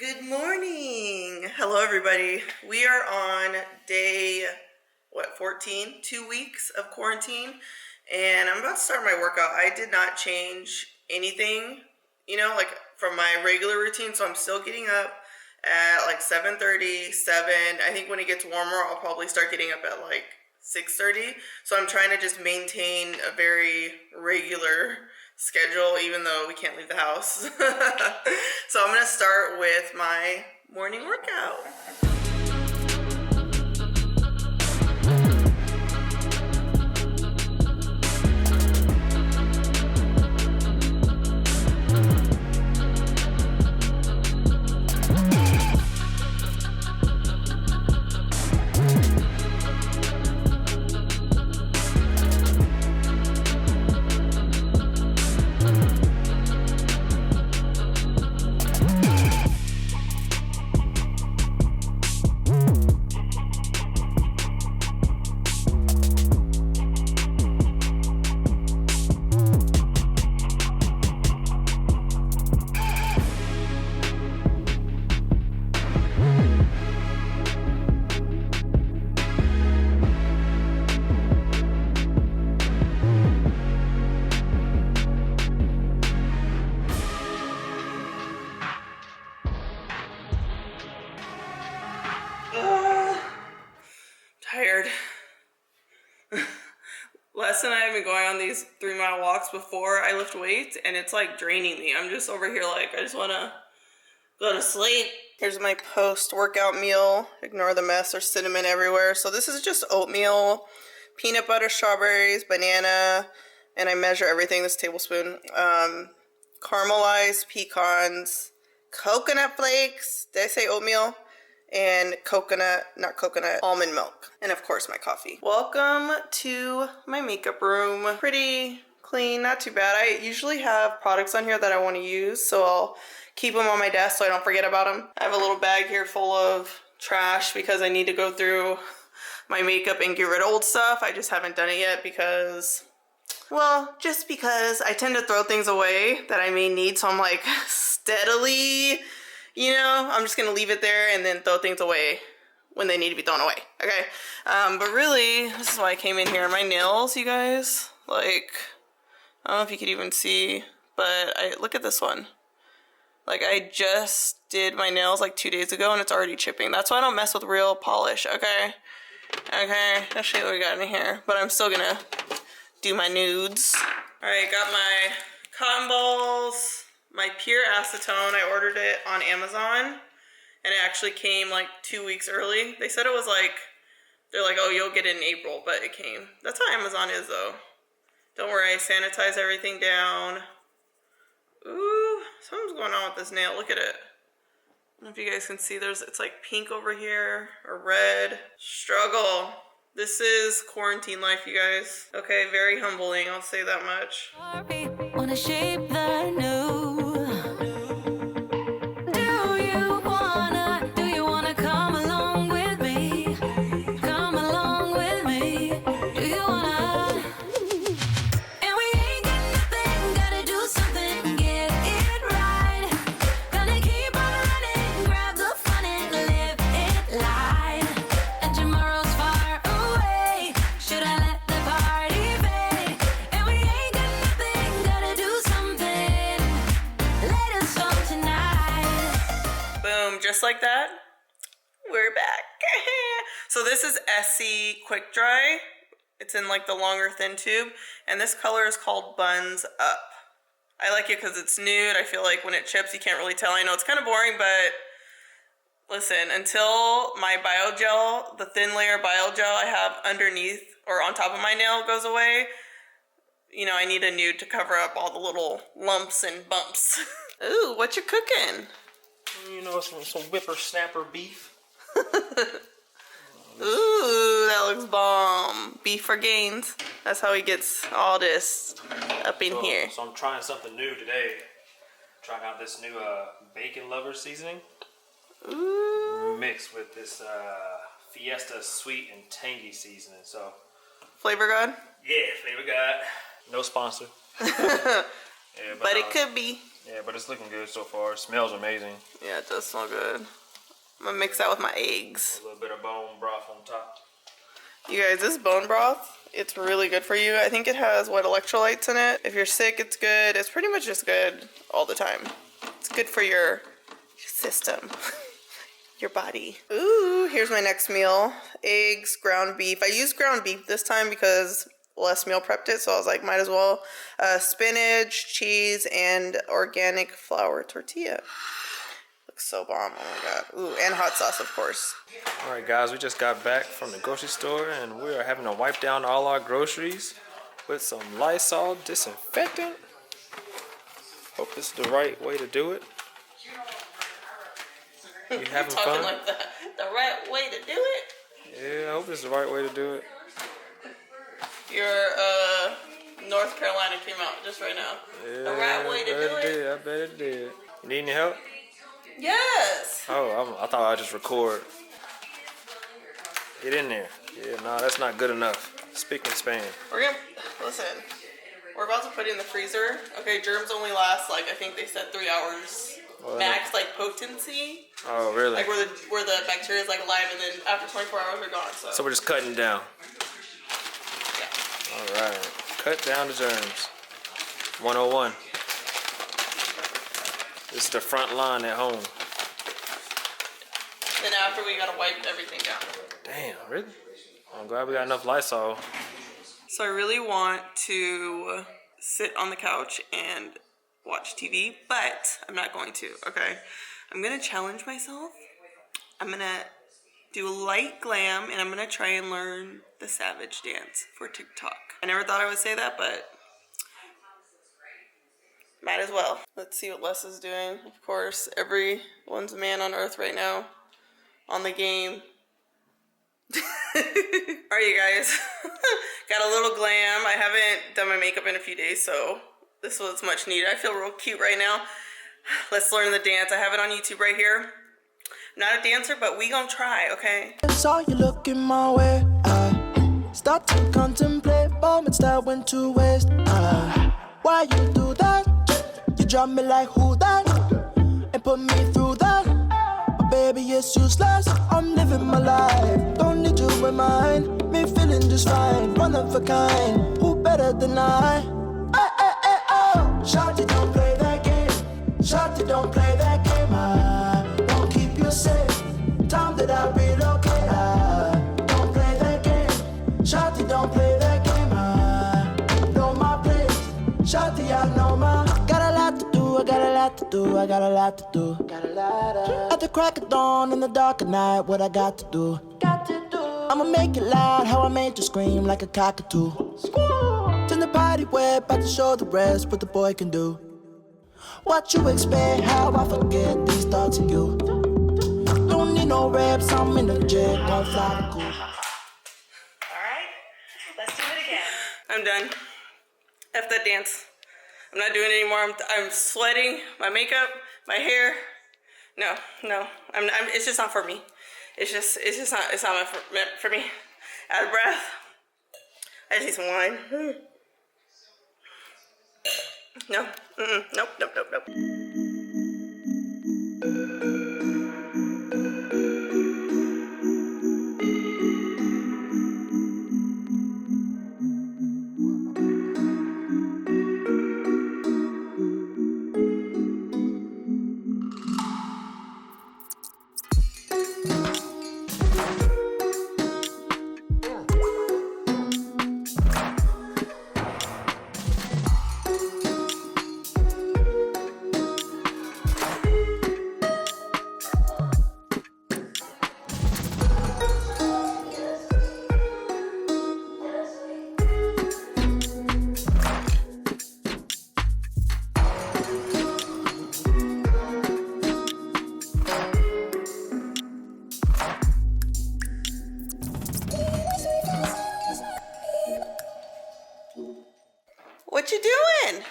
Good morning. Hello, everybody. We are on day, 14? 2 weeks of quarantine, and I'm about to start my workout. I did not change anything, like from my regular routine, so I'm still getting up at like 7:30, 7. I think when it gets warmer, I'll probably start getting up at like 6:30. So I'm trying to just maintain a very regular schedule, even though we can't leave the house. So I'm gonna start with my morning workout. Tired. Lesson I've been going on these 3-mile walks before I lift weights, and it's like draining me. I'm just over here like I just want to go to sleep. Here's my post-workout meal. Ignore the mess. There's cinnamon everywhere. So this is just oatmeal, peanut butter, strawberries, banana, and I measure everything, this tablespoon. Caramelized pecans, coconut flakes. Did I say oatmeal? And almond milk. And of course my coffee. Welcome to my makeup room. Pretty clean, not too bad. I usually have products on here that I want to use, so I'll keep them on my desk so I don't forget about them. I have a little bag here full of trash because I need to go through my makeup and get rid of old stuff. I just haven't done it yet because, well, just because I tend to throw things away that I may need, so I'm like steadily, I'm just gonna leave it there and then throw things away when they need to be thrown away, okay? But really, this is why I came in here. My nails, you guys, like, I don't know if you could even see, but look at this one. Like, I just did my nails like 2 days ago and it's already chipping. That's why I don't mess with real polish, okay? Okay, let's show you what we got in here. But I'm still gonna do my nudes. All right, got my cotton balls. My pure acetone, I ordered it on Amazon, and it actually came like 2 weeks early. They said it was like, they're like, oh, you'll get it in April, but it came. That's how Amazon is though. Don't worry, I sanitize everything down. Ooh, something's going on with this nail, look at it. I don't know if you guys can see, it's like pink over here, or red. Struggle. This is quarantine life, you guys. Okay, very humbling, I'll say that much. Wanna shape the new. Do you wanna come along with me? Come along with me. Do you wanna? And we ain't got nothing, gotta do something, get it right. Gonna keep on running, grab the fun and live it light. And tomorrow's far away. Should I let the party fade? And we ain't got nothing, gotta do something. Let us go tonight. Boom, just like that. We're back. So this is Essie Quick Dry. It's in like the longer thin tube, and this color is called Buns Up. I like it because it's nude. I feel like when it chips you can't really tell. I know it's kind of boring, but listen, until my biogel, the thin layer biogel I have underneath or on top of my nail goes away, I need a nude to cover up all the little lumps and bumps. Ooh, what you cooking? Some whippersnapper beef. Ooh, that looks bomb. Beef for gains. That's how he gets all this up in here. So I'm trying something new today. Trying out this new bacon lover seasoning. Ooh. Mixed with this Fiesta sweet and tangy seasoning. So. Flavor God? Yeah, Flavor God. No sponsor. Yeah, but it could be. Yeah, but it's looking good so far. It smells amazing. Yeah, it does smell good. I'm gonna mix that with my eggs. A little bit of bone broth on top. You guys, this bone broth, it's really good for you. I think it has, what, electrolytes in it? If you're sick, it's good. It's pretty much just good all the time. It's good for your system, your body. Ooh, here's my next meal. Eggs, ground beef. I used ground beef this time because Les meal prepped it, so I was like, might as well. Spinach, cheese, and organic flour tortilla. Looks so bomb. Oh my god. Ooh, and hot sauce, of course. All right, guys, we just got back from the grocery store, and we are having to wipe down all our groceries with some Lysol disinfectant. Hope this is the right way to do it. You having Talking fun? like that. The right way to do it? Yeah, I hope this is the right way to do it. Your North Carolina came out just right now. Yeah, The right way to do it? I bet it did. You need any help? Yes. Oh, I thought I'd just record. Get in there. Yeah, no, that's not good enough. Speaking Spain. Listen, we're about to put it in the freezer. Okay, germs only last, like, I think they said 3 hours. Well, Max, like, potency. Oh, really? Like, where the bacteria is, like, alive, and then after 24 hours, they're gone, so. So we're just cutting down. Yeah. All right. Cut down the germs. 101. This is the front line at home. Then after, we gotta wipe everything down. Damn, really? I'm glad we got enough Lysol. So I really want to sit on the couch and watch TV, but I'm not going to, okay? I'm gonna challenge myself. I'm gonna do light glam, and I'm gonna try and learn the savage dance for TikTok. I never thought I would say that, but might as well. Let's see what Les is doing. Of course, everyone's man on earth right now on the game. Alright, you guys. Got a little glam. I haven't done my makeup in a few days, so this was much needed. I feel real cute right now. Let's learn the dance. I have it on YouTube right here. I'm not a dancer, but we gonna try, okay? I saw you looking my way. I start to contemplate moments that went to waste. Why you do that? You drop me like who that? And put me through that. But baby, it's useless. I'm living my life. Don't need you in mind. Me feeling just fine. One of a kind. Who better than I? Oh. Shawty, don't play that game. Shawty, don't play that game. I won't keep you safe. Time that I relocate. I don't play that game. Shawty, don't play that game. I know my place. Shawty, I know my. Got a lot to do. I got a lot to do. I got a lot to do. Got a lot of. At the crack of dawn in the dark of night, what I got to do? Got to do. I'ma make it loud. How I made you scream like a cockatoo. Squall. Turn the party way, about to show the rest what the boy can do. What you expect? How I forget these thoughts of you. Don't need no reps, I'm in the jet, don't fly cool. Alright, let's do it again. I'm done. F that dance. I'm not doing it anymore. I'm sweating. My makeup, my hair. No. It's just not for me. It's not meant for me. Out of breath. I just need some wine. No. Nope. What you doing?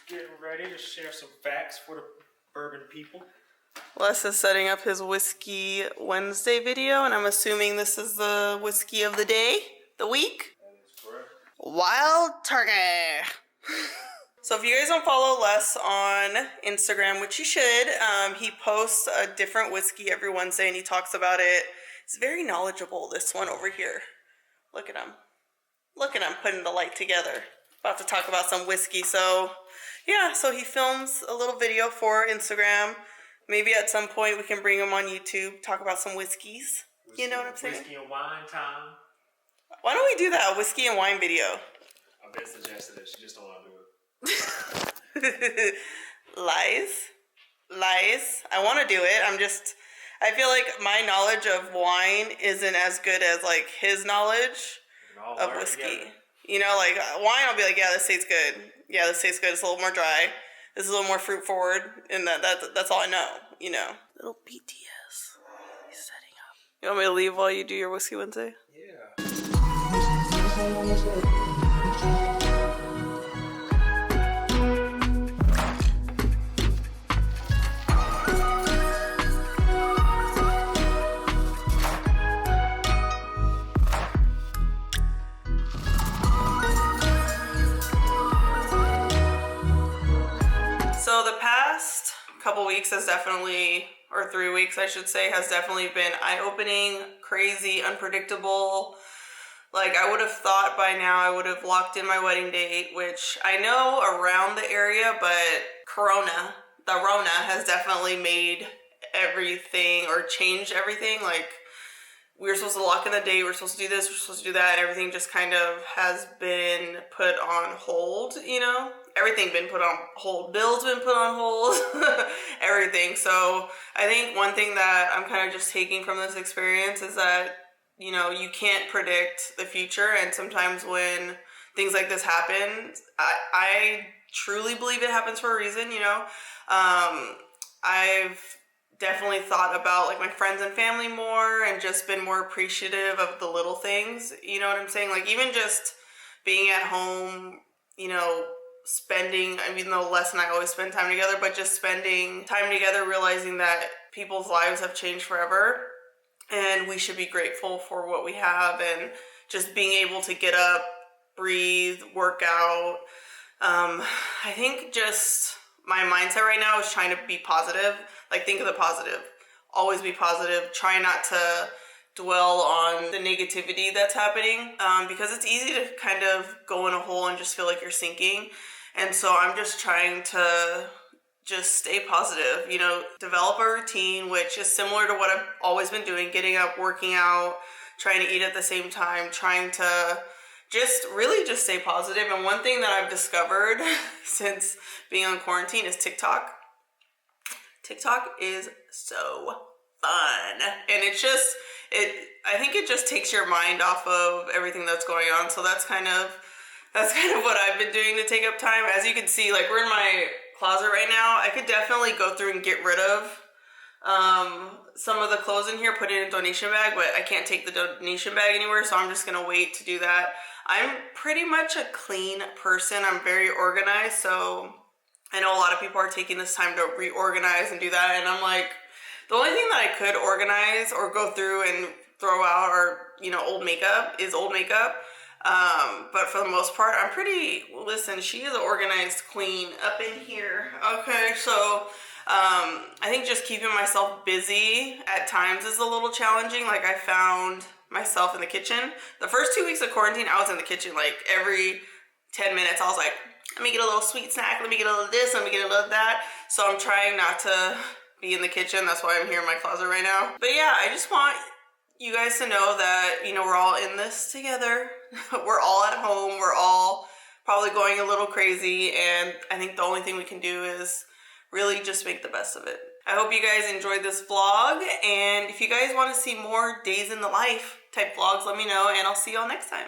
Getting ready to share some facts for the bourbon people. Les is setting up his Whiskey Wednesday video, and I'm assuming this is the whiskey of the day, the week? That is correct. Wild Turkey. So if you guys don't follow Les on Instagram, which you should, he posts a different whiskey every Wednesday and he talks about it. It's very knowledgeable, this one over here. Look at him. Look at him putting the light together. About to talk about some whiskey. So yeah, so he films a little video for Instagram. Maybe at some point we can bring him on YouTube, talk about some whiskeys. You know what I'm saying? Whiskey and wine time. Why don't we do that, a whiskey and wine video? I've been suggested it. She just don't want to do it. Lies. I want to do it. I feel like my knowledge of wine isn't as good as like his knowledge of whiskey. Together. You know, like wine, I'll be like, yeah, this tastes good. Yeah, this tastes good. It's a little more dry. This is a little more fruit forward, and that's all I know. You know. Little BTS. He's setting up. You want me to leave while you do your Whiskey Wednesday? Yeah. So the past couple weeks has definitely, or 3 weeks I should say, has definitely been eye-opening, crazy, unpredictable. Like I would have thought by now I would have locked in my wedding date, which I know around the area, but the Rona has definitely made everything or changed everything. Like we were supposed to lock in the date, we're supposed to do this, we're supposed to do that, and everything just kind of has been put on hold, you know? Everything been put on hold. Bills been put on hold. Everything. So I think one thing that I'm kind of just taking from this experience is that, you know, you can't predict the future, and sometimes when things like this happen, I truly believe it happens for a reason, you know? I've definitely thought about like my friends and family more and just been more appreciative of the little things, you know what I'm saying? Like even just being at home, you know, spending, I mean, though Les and I always spend time together, but just spending time together, realizing that people's lives have changed forever and we should be grateful for what we have, and just being able to get up, breathe, work out. I think just my mindset right now is trying to be positive. Like think of the positive. Always be positive. Try not to dwell on the negativity that's happening, because it's easy to kind of go in a hole and just feel like you're sinking. And so I'm just trying to just stay positive, you know, develop a routine, which is similar to what I've always been doing, getting up, working out, trying to eat at the same time, trying to just really just stay positive. And one thing that I've discovered since being on quarantine is TikTok. TikTok is so fun. And it's just, I think it just takes your mind off of everything that's going on. So that's kind of what I've been doing to take up time. As you can see, like we're in my closet right now. I could definitely go through and get rid of some of the clothes in here, put it in a donation bag, but I can't take the donation bag anywhere, so I'm just gonna wait to do that. I'm pretty much a clean person. I'm very organized, so I know a lot of people are taking this time to reorganize and do that, and I'm like, the only thing that I could organize or go through and throw out are, you know, old makeup. But for the most part, I'm pretty, listen, she is an organized queen up in here. Okay, so I think just keeping myself busy at times is a little challenging. Like I found myself in the kitchen. The first 2 weeks of quarantine, I was in the kitchen like every 10 minutes. I was like, let me get a little sweet snack, let me get a little of this, let me get a little of that. So I'm trying not to be in the kitchen. That's why I'm here in my closet right now. But yeah, I just want you guys to know that, you know, we're all in this together. We're all at home. We're all probably going a little crazy. And I think the only thing we can do is really just make the best of it. I hope you guys enjoyed this vlog. And if you guys want to see more days in the life type vlogs, let me know. And I'll see y'all next time.